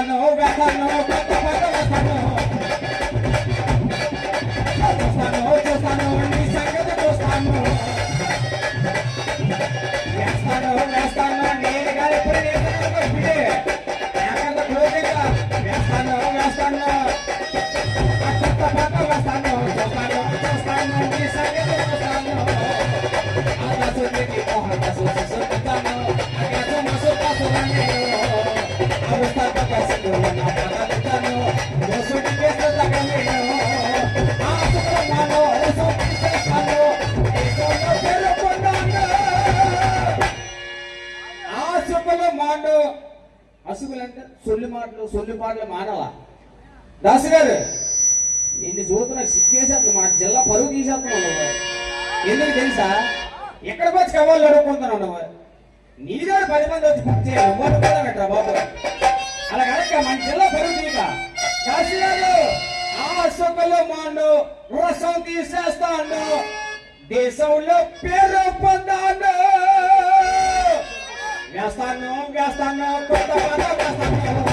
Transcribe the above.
వేస్తాను వేస్తాను కొత్త పాట వేస్తాను చూస్తాను చూస్తాను నీ సంగతి చూస్తాను వేస్తాను వేస్తాను నేను గాలి వేస్తాను వేస్తాను కొత్త పాట వేస్తాను చూస్తాను చూస్తాను నీ సంగతి చూస్తాను ఆకాశుడికి ఆకాశం చూస్తాను ఆకాశం చూస్తాను అవస్థ కసిలో నా పదలతను దోసుడి చేస్తగా నేను ఆసుకున్నాను దోసుడి చేస్తాను ఏదో పెరుకున్నాను ఆసుకుల మాను అసుకులంటే సొల్లి మాటలు మానవా దాసు గారు నిన్ను చూస్తున్న సిగ్గేసేస్తుంది మన జిల్లా పరువు తీసేస్తున్నావు ఎందుకు తెలుసా ఎక్కడ వచ్చి కవ్వాలి అడుక్కుంటున్నావు నువ్వు నీదాడు 10 మంది వచ్చి బుక్ చేయాలి పెట్టరా బాబు అలా కనుక మన జిల్లా పరువు తీయక దాసు గారు ఆసుకుల మాను రసం తీసేస్తాను దేశంలో పేరు పొందాను వేస్తాను వేస్తాను కొత్త పద వేస్తాను